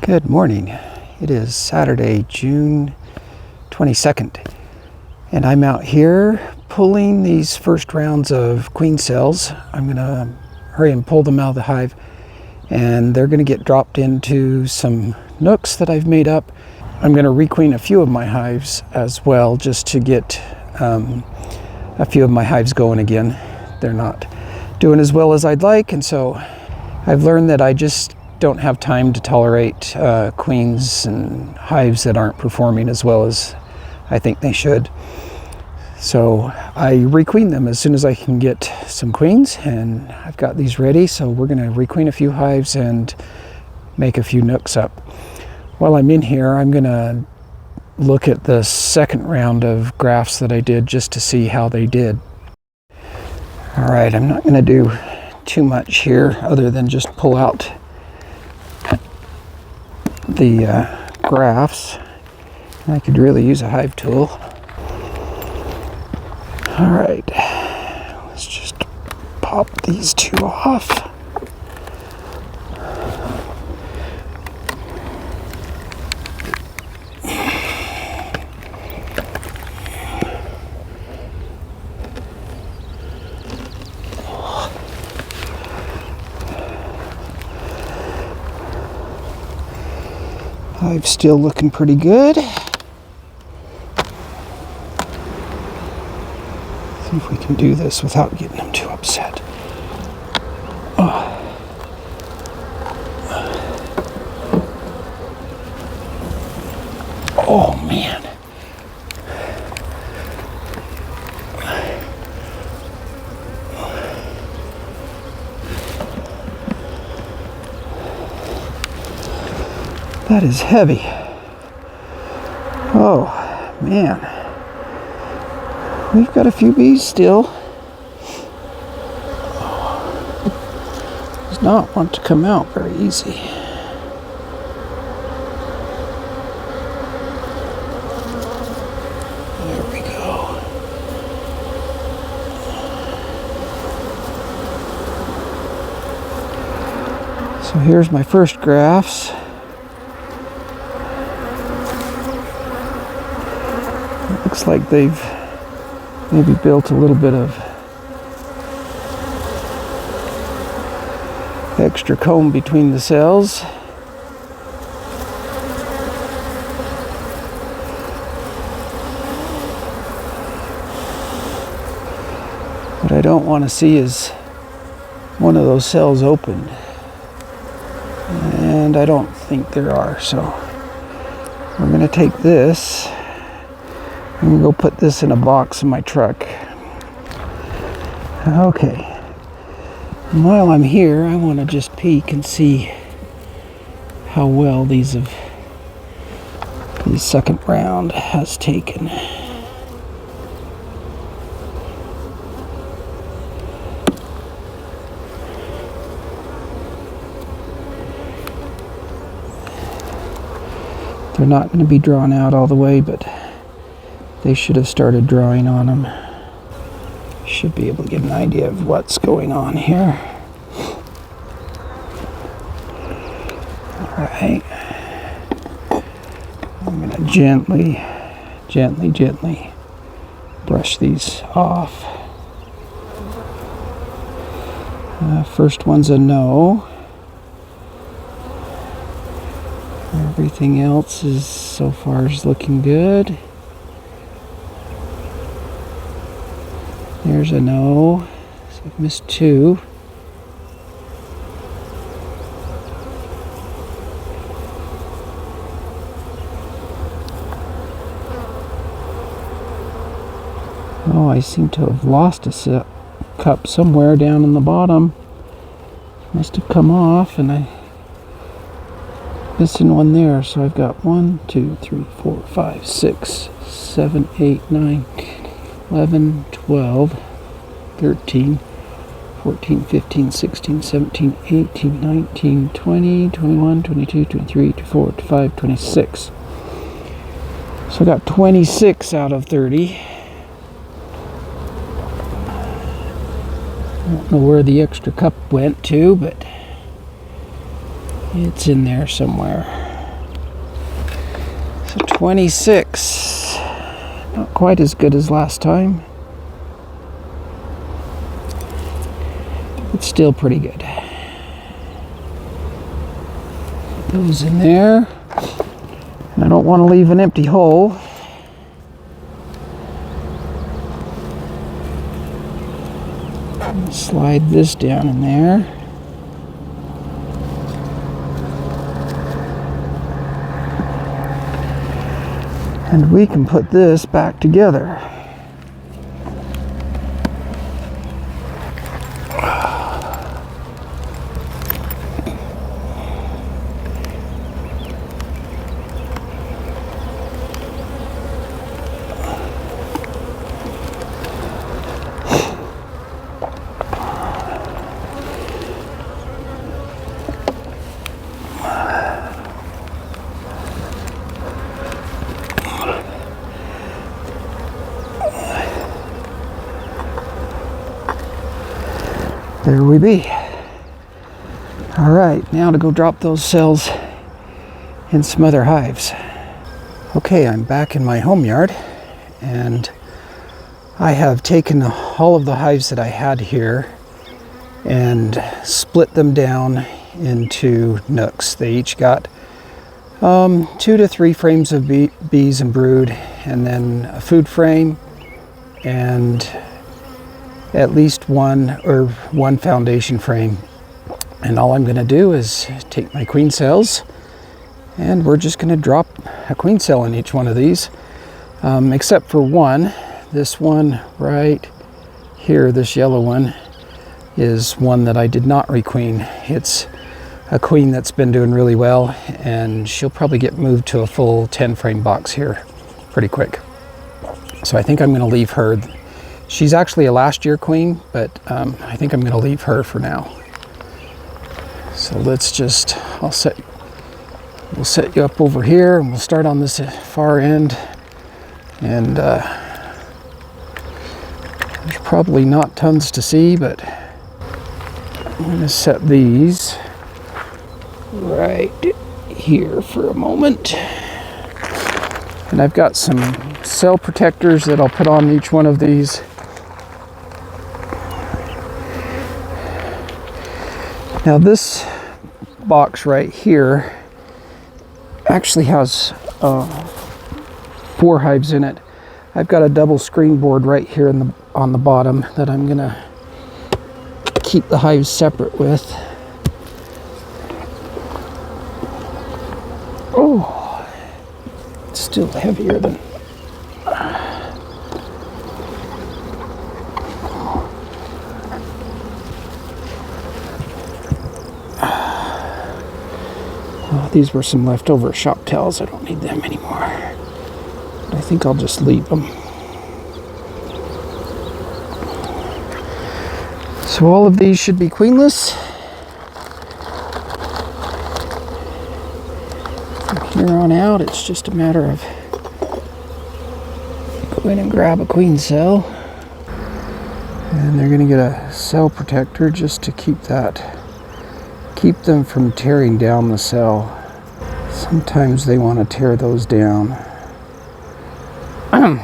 Good morning. It is Saturday, June 22nd, and I'm out here pulling these first rounds of queen cells. I'm going to hurry and pull them out of the hive, and they're going to get dropped into some nooks that I've made up. I'm going to requeen a few of my hives as well, just to get a few of my hives going again. They're not doing as well as I'd like, and so I've learned that I just don't have time to tolerate queens and hives that aren't performing as well as I think they should. So I requeen them as soon as I can get some queens, and I've got these ready. So we're going to requeen a few hives and make a few nooks up. While I'm in here, I'm going to look at the second round of grafts that I did just to see how they did. All right, I'm not going to do too much here other than just pull out the grafts. I could really use a hive tool. All right, let's just pop these two off. Hive's still looking pretty good. See if we can do this without getting them too upset. Oh man. That is heavy. Oh man. We've got a few bees still. Does not want to come out very easy. There we go. So here's my first grafts. Looks like they've maybe built a little bit of extra comb between the cells. What I don't want to see is one of those cells opened, and I don't think there are, so we're going to take this. I'm going to go put this in a box in my truck. Okay. And while I'm here, I want to just peek and see how well the second round has taken. They're not going to be drawn out all the way, but they should have started drawing on them. Should be able to get an idea of what's going on here. All right. I'm going to gently brush these off. First one's a no. Everything else is so far is looking good. There's a no, so I've missed two. Oh, I seem to have lost a cup somewhere down in the bottom. Must have come off, and I'm missing one there. So I've got 1, 2, 3, 4, 5, 6, 7, 8, 9, 11, 12, 13, 14, 15, 16, 17, 18, 19, 20, 21, 22, 23, 24, 25, 26. So I got 26 out of 30. I don't know where the extra cup went to, but it's in there somewhere. So 26. Not quite as good as last time. It's still pretty good. Put those in there. And I don't want to leave an empty hole. Slide this down in there. And we can put this back together. There we be. All right, now to go drop those cells in some other hives. Okay, I'm back in my home yard, and I have taken all of the hives that I had here and split them down into nooks. They each got 2 to 3 frames of bees and brood, and then a food frame, and at least one foundation frame. And all I'm going to do is take my queen cells, and we're just going to drop a queen cell in each one of these, except for one. This one right here, this yellow one, is one that I did not requeen. It's a queen that's been doing really well, and she'll probably get moved to a full 10 frame box here pretty quick. So I think I'm going to leave her. She's actually a last year queen, but I think I'm going to leave her for now. So let's just, we'll set you up over here, and we'll start on this far end. And there's probably not tons to see, but I'm going to set these right here for a moment. And I've got some cell protectors that I'll put on each one of these. Now this box right here actually has 4 hives in it. I've got a double screen board right here on the bottom that I'm gonna keep the hives separate with. Oh, it's still heavier than... These were some leftover shop towels. I don't need them anymore. But I think I'll just leave them. So all of these should be queenless. From here on out, it's just a matter of going and grab a queen cell. And they're going to get a cell protector just to keep them from tearing down the cell. Sometimes they want to tear those down. I'm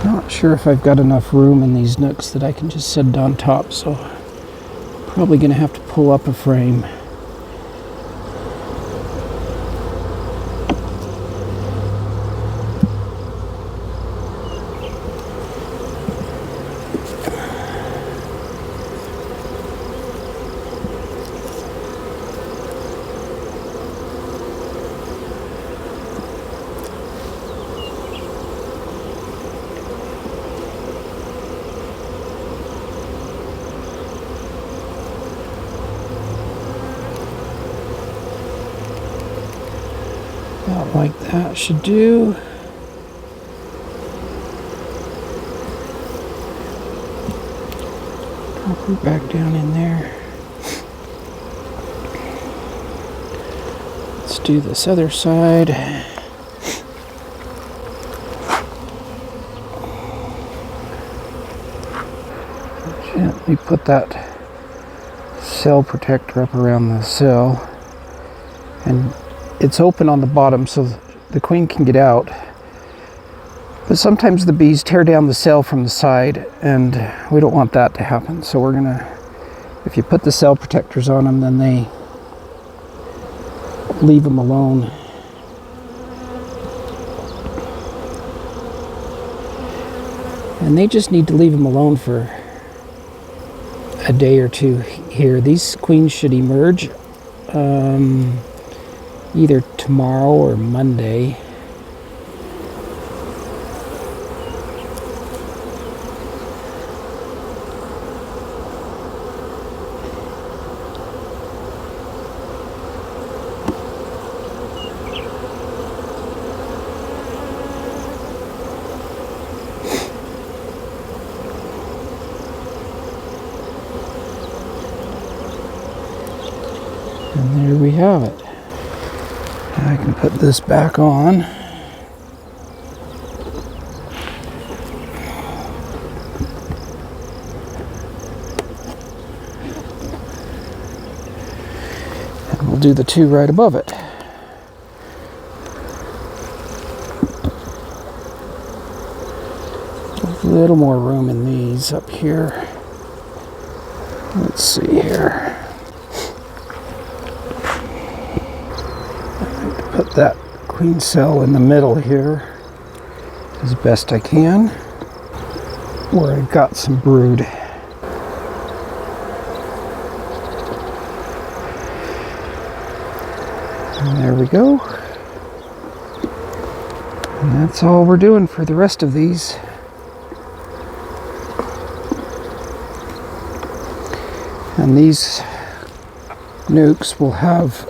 not sure if I've got enough room in these nooks that I can just set it on top, so probably going to have to pull up a frame. About like that should do. Drop her back down in there. Let's do this other side. Gently put that cell protector up around the cell, and it's open on the bottom so the queen can get out. But sometimes the bees tear down the cell from the side, and we don't want that to happen. So we're gonna, if you put the cell protectors on them, then they leave them alone. And they just need to leave them alone for a day or two here. These queens should emerge either tomorrow or Monday. And there we have it. I can put this back on. And we'll do the two right above it. A little more room in these up here. Let's see here. Put that queen cell in the middle here as best I can, where I've got some brood. And there we go. And that's all we're doing for the rest of these. And these nucs will have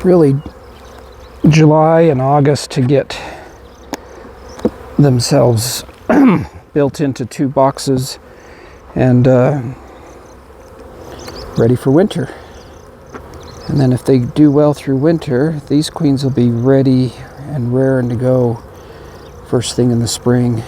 really July and August to get themselves built into 2 boxes and ready for winter. And then if they do well through winter, these queens will be ready and raring to go first thing in the spring.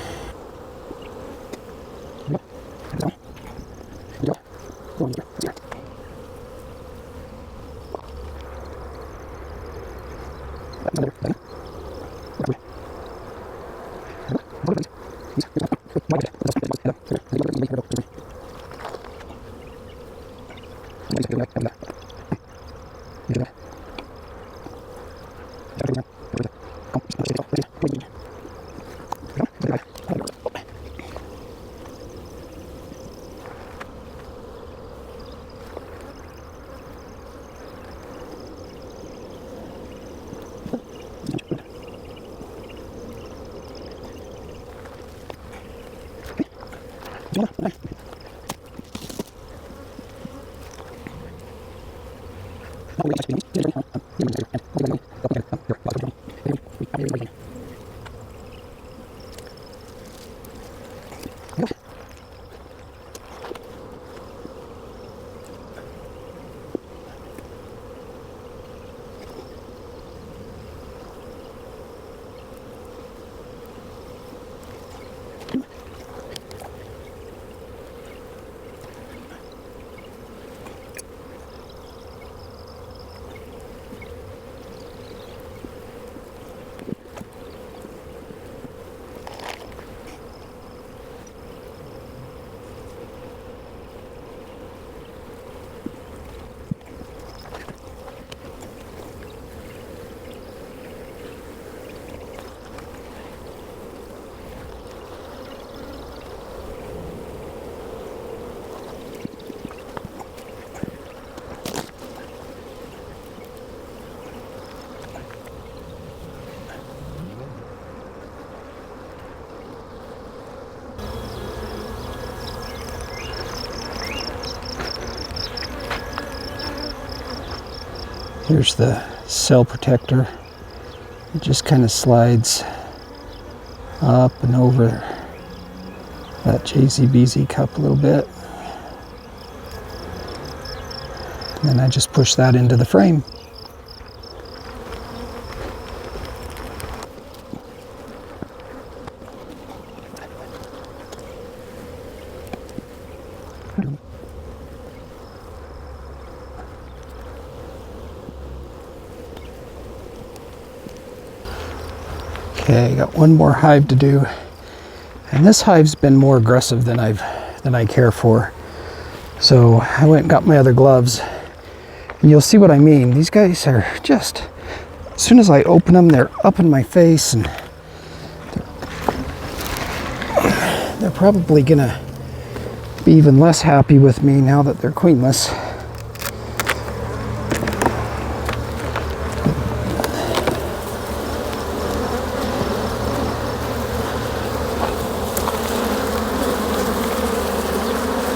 Here's the cell protector. It just kind of slides up and over that JZBZ cup a little bit. And then I just push that into the frame. Okay, got one more hive to do. And this hive's been more aggressive than I care for. So I went and got my other gloves. And you'll see what I mean. These guys are just, as soon as I open them, they're up in my face, and they're probably gonna be even less happy with me now that they're queenless.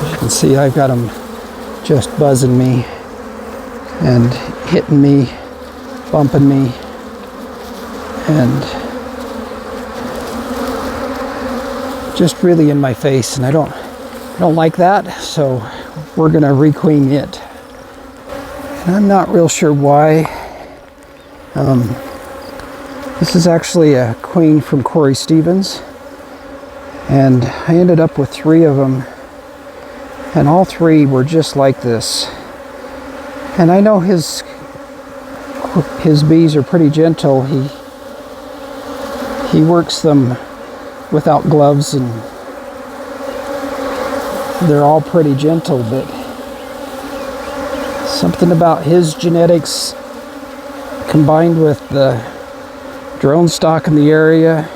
As you can see, I've got them just buzzing me and hitting me, bumping me, and just really in my face, and I don't like that, so we're gonna requeen it. And I'm not real sure why. This is actually a queen from Corey Stevens, and I ended up with 3 of them, and all 3 were just like this. And I know his bees are pretty gentle. He works them without gloves, and they're all pretty gentle, but something about his genetics combined with the drone stock in the area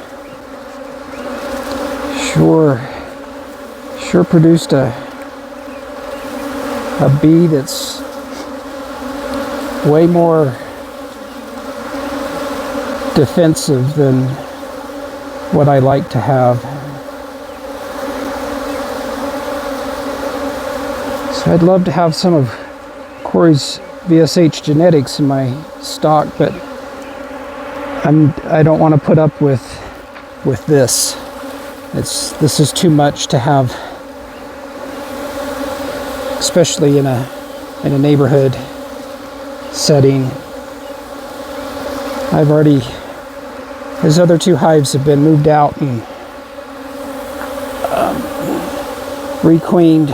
sure produced a bee that's way more defensive than what I like to have. So I'd love to have some of Corey's VSH genetics in my stock, but I don't want to put up with this. This is too much to have, especially in a neighborhood setting. His other 2 hives have been moved out and requeened.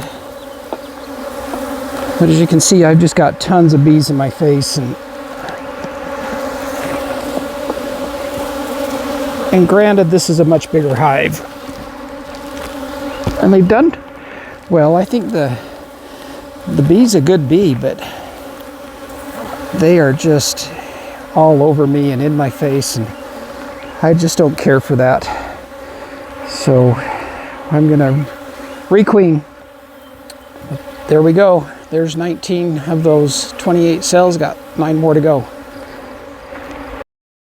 But as you can see, I've just got tons of bees in my face, and granted, this is a much bigger hive. And they've done well. I think the bee's a good bee, but they are just all over me and in my face, and I just don't care for that. So I'm gonna requeen. There we go. There's 19 of those 28 cells. Got 9 more to go.